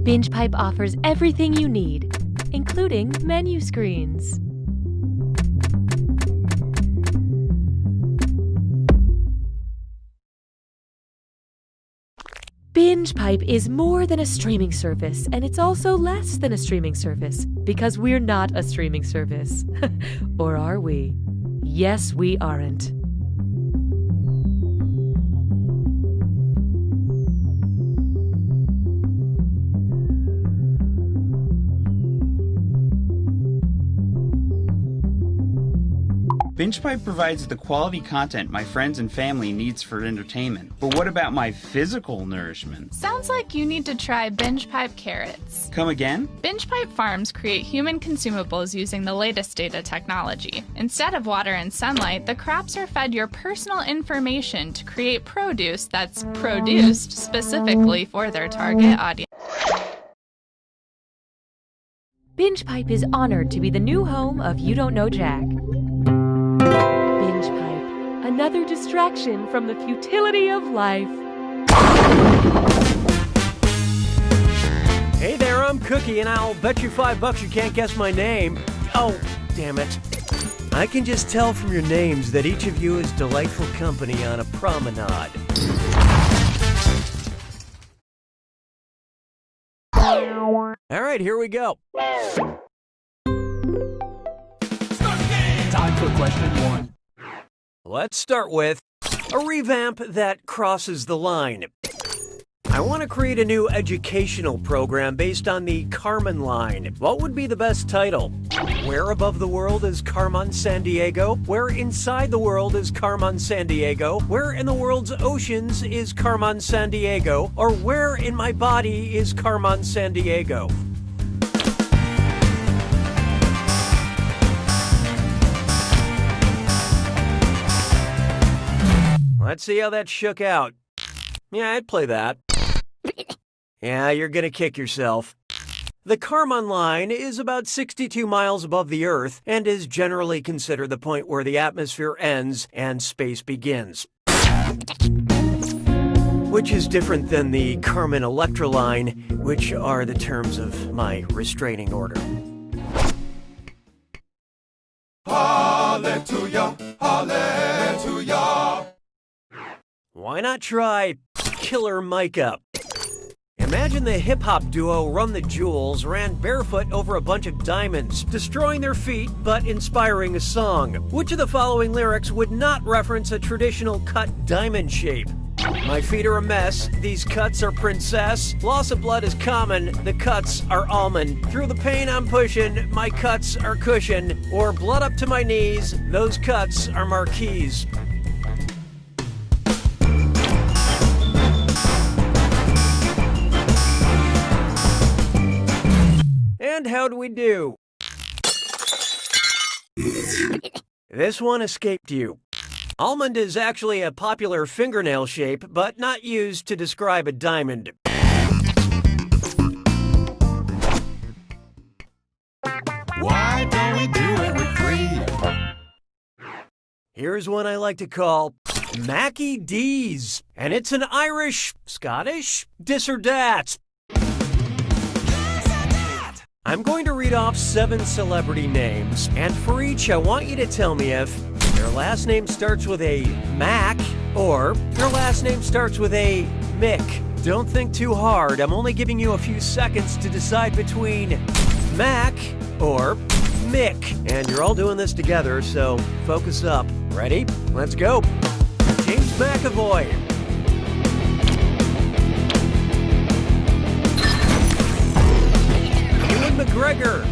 Binge Pipe offers everything you need, including menu screens. Binge Pipe is more than a streaming service, and it's also less than a streaming service, because we're not a streaming service. Or are we? Yes, we aren't. BingePipe provides the quality content my friends and family needs for entertainment. But what about my physical nourishment? Sounds like you need to try BingePipe carrots. Come again? BingePipe farms create human consumables using the latest data technology. Instead of water and sunlight, the crops are fed your personal information to create produce that's produced specifically for their target audience. Binge Pipe is honored to be the new home of You Don't Know Jack. Binge Pipe, another distraction from the futility of life. Hey there, I'm Cookie, and I'll bet you $5 you can't guess my name. Oh, damn it. I can just tell from your names that each of you is delightful company on a promenade. All right, here we go. Time for question 1. Let's start with a revamp that crosses the line. I want to create a new educational program based on the Carmen line. What would be the best title? Where above the world is Carmen Sandiego? Where inside the world is Carmen Sandiego? Where in the world's oceans is Carmen Sandiego? Or where in my body is Carmen Sandiego? Let's see how that shook out. Yeah, I'd play that. Yeah, you're gonna kick yourself. The Carmen line is about 62 miles above the Earth and is generally considered the point where the atmosphere ends and space begins. Which is different than the Carmen Electra line, which are the terms of my restraining order. Hallelujah, hallelujah. Why not try Killer Micah? Imagine the hip-hop duo Run the Jewels ran barefoot over a bunch of diamonds, destroying their feet but inspiring a song. Which of the following lyrics would not reference a traditional cut diamond shape? My feet are a mess, these cuts are princess, loss of blood is common, the cuts are almond. Through the pain I'm pushing, my cuts are cushion, or blood up to my knees, those cuts are marquise. And how'd we do? This one escaped you. Almond is actually a popular fingernail shape, but not used to describe a diamond. Why don't we do it with 3? Here's one I like to call Mackie D's. And it's an Irish, Scottish, dis or dat. I'm going to read off 7 celebrity names, and for each I want you to tell me if their last name starts with a Mac or their last name starts with a Mick. Don't think too hard, I'm only giving you a few seconds to decide between Mac or Mick. And you're all doing this together, so focus up. Ready? Let's go. James McAvoy. McGregor.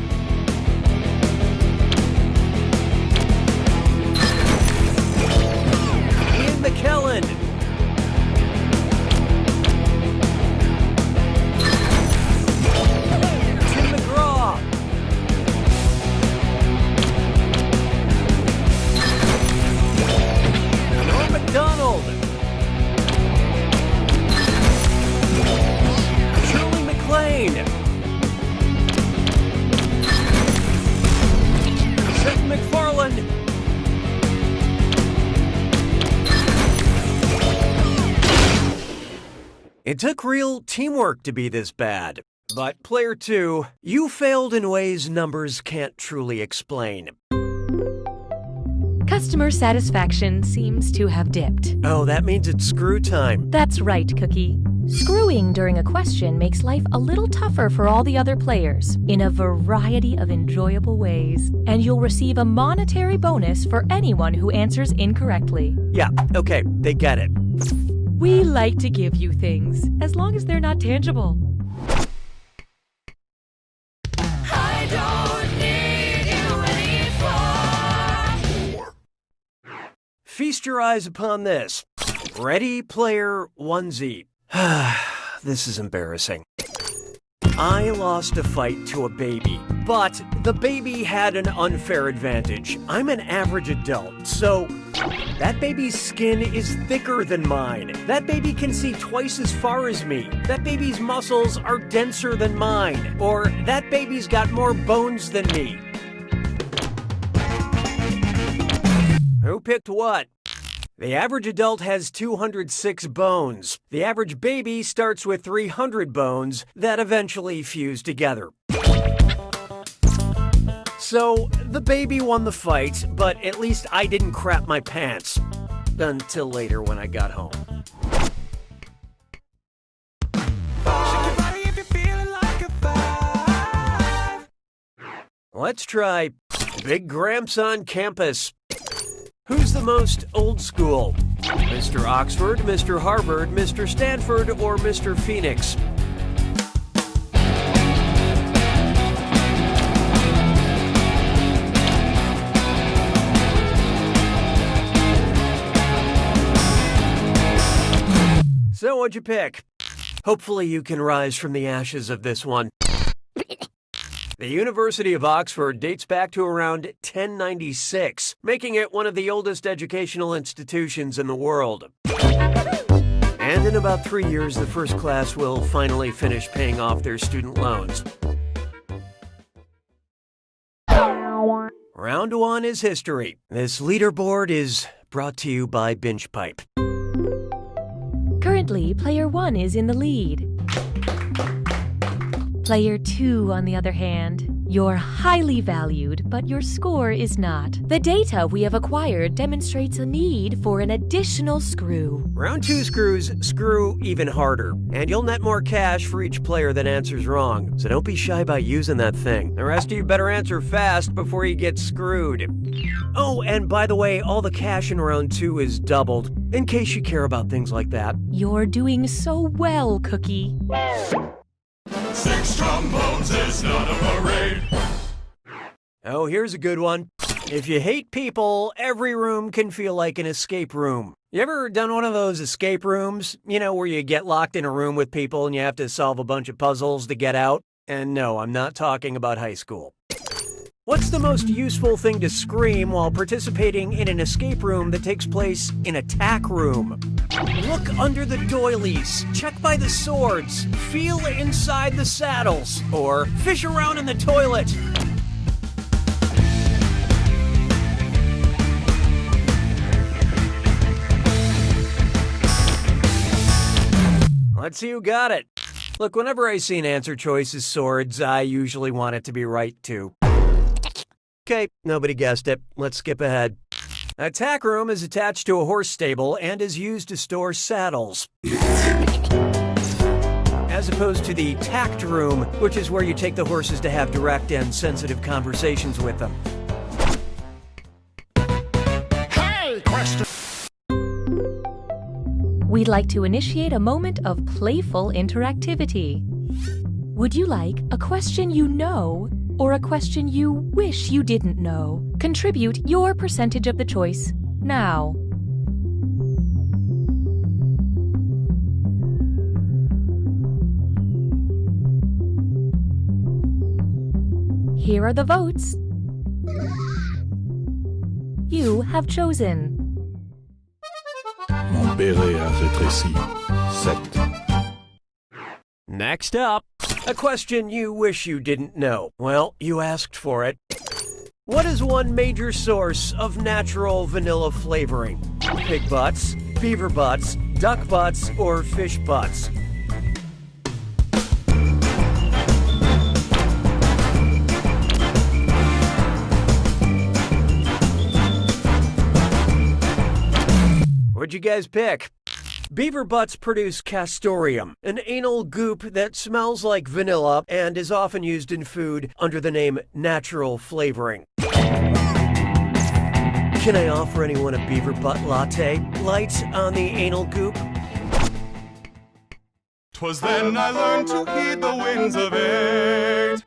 Ian McKellen. Tim McGraw. Norm MacDonald. Shirley MacLaine. McFarland. It took real teamwork to be this bad. But player 2, you failed in ways numbers can't truly explain. Customer satisfaction seems to have dipped. Oh, that means it's screw time. That's right, Cookie. Screwing during a question makes life a little tougher for all the other players in a variety of enjoyable ways. And you'll receive a monetary bonus for anyone who answers incorrectly. Yeah, okay, they get it. We like to give you things, as long as they're not tangible. I don't need you anymore. Feast your eyes upon this. Ready Player Onesie. This is embarrassing. I lost a fight to a baby, but the baby had an unfair advantage. I'm an average adult, so that baby's skin is thicker than mine. That baby can see twice as far as me. That baby's muscles are denser than mine. Or that baby's got more bones than me. Who picked what? The average adult has 206 bones. The average baby starts with 300 bones that eventually fuse together. So, the baby won the fight, but at least I didn't crap my pants. Until later when I got home. Let's try Big Gramps on campus. Who's the most old school? Mr. Oxford, Mr. Harvard, Mr. Stanford, or Mr. Phoenix? So what'd you pick? Hopefully you can rise from the ashes of this one. The University of Oxford dates back to around 1096, making it one of the oldest educational institutions in the world. And in about 3 years, the first class will finally finish paying off their student loans. Round 1 is history. This leaderboard is brought to you by Binge Pipe. Currently, player 1 is in the lead. Player 2, on the other hand, you're highly valued, but your score is not. The data we have acquired demonstrates a need for an additional screw. Round 2 screws screw even harder, and you'll net more cash for each player that answers wrong, so don't be shy about using that thing. The rest of you better answer fast before you get screwed. Oh, and by the way, all the cash in round 2 is doubled, in case you care about things like that. You're doing so well, Cookie. 6 trombones is not a parade. Oh, here's a good one. If you hate people, every room can feel like an escape room. You ever done one of those escape rooms? You know, where you get locked in a room with people and you have to solve a bunch of puzzles to get out? And no, I'm not talking about high school. What's the most useful thing to scream while participating in an escape room that takes place in a tack room? Look under the doilies, check by the swords, feel inside the saddles, or fish around in the toilet. Let's see who got it. Look, whenever I see an answer choice as swords, I usually want it to be right too. Okay, nobody guessed it. Let's skip ahead. A tack room is attached to a horse stable and is used to store saddles. As opposed to the tact room, which is where you take the horses to have direct and sensitive conversations with them. Hey, question. We'd like to initiate a moment of playful interactivity. Would you like a question you know or a question you wish you didn't know? Contribute your percentage of the choice now. Here are the votes. You have chosen. Mon béret a rétréci. 7. Next up, a question you wish you didn't know. Well, you asked for it. What is one major source of natural vanilla flavoring? Pig butts, beaver butts, duck butts, or fish butts? What'd you guys pick? Beaver butts produce castoreum, an anal goop that smells like vanilla and is often used in food under the name natural flavoring. Can I offer anyone a beaver butt latte? Lights on the anal goop? 'Twas then I learned to heed the winds of eight.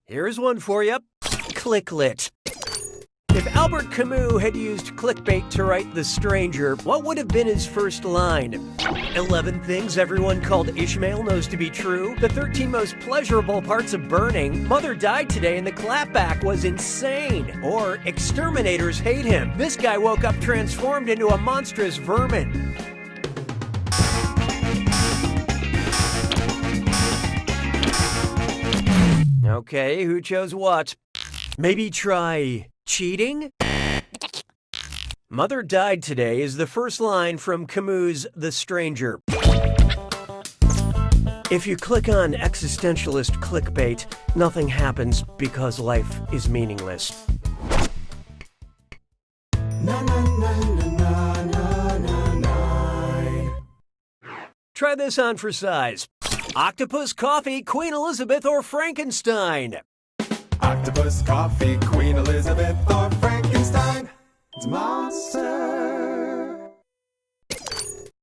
Here's one for you. Clicklet. If Albert Camus had used clickbait to write The Stranger, what would have been his first line? 11 things everyone called Ishmael knows to be true. The 13 most pleasurable parts of burning. Mother died today and the clapback was insane. Or exterminators hate him. This guy woke up transformed into a monstrous vermin. Okay, who chose what? Maybe try cheating? Mother died today is the first line from Camus' The Stranger. If you click on existentialist clickbait, nothing happens because life is meaningless. Try this on for size. Octopus, coffee, Queen Elizabeth, or Frankenstein? Octopus, coffee, Queen Elizabeth, or Frankenstein. It's a monster.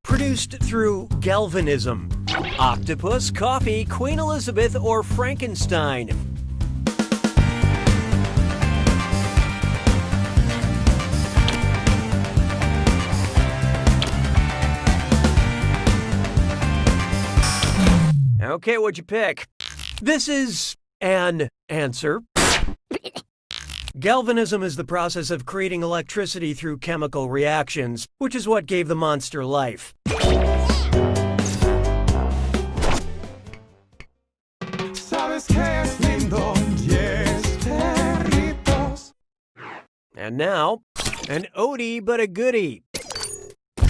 Produced through galvanism. Octopus, coffee, Queen Elizabeth, or Frankenstein? Okay, what'd you pick? This is an answer. Galvanism is the process of creating electricity through chemical reactions, which is what gave the monster life. ¿Sabes qué es lindo? Yes, perritos. And now, an oldie but a goodie.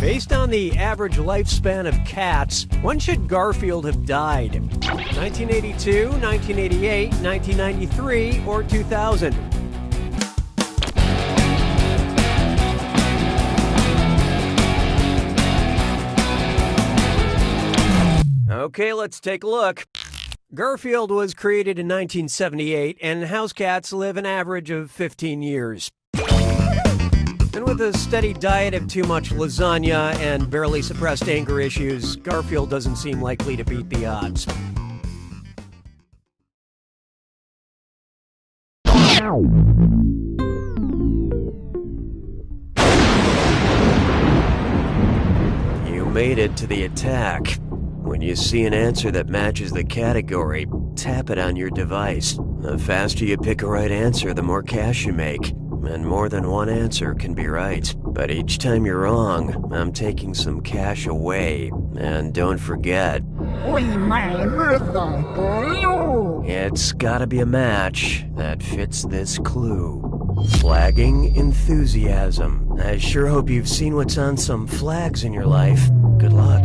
Based on the average lifespan of cats, when should Garfield have died? 1982, 1988, 1993, or 2000? Okay, let's take a look. Garfield was created in 1978, and house cats live an average of 15 years. And with a steady diet of too much lasagna and barely suppressed anger issues, Garfield doesn't seem likely to beat the odds. You made it to the attack. When you see an answer that matches the category, tap it on your device. The faster you pick a right answer, the more cash you make. And more than one answer can be right. But each time you're wrong, I'm taking some cash away. And don't forget, it's gotta be a match that fits this clue. Flagging enthusiasm. I sure hope you've seen what's on some flags in your life. Good luck.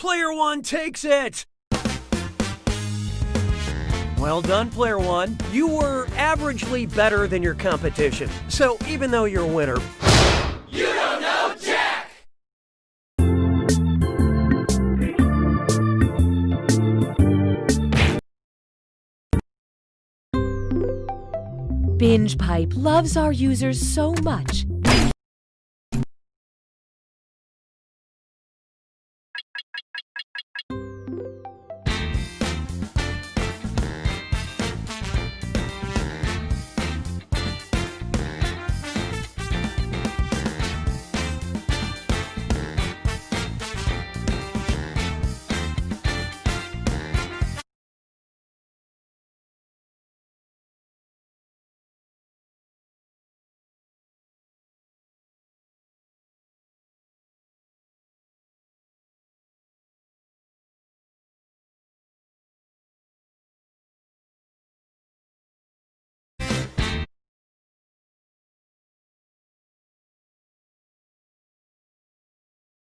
Player one takes it! Well done, Player one. You were averagely better than your competition. So even though you're a winner, You don't know Jack! BingePipe loves our users so much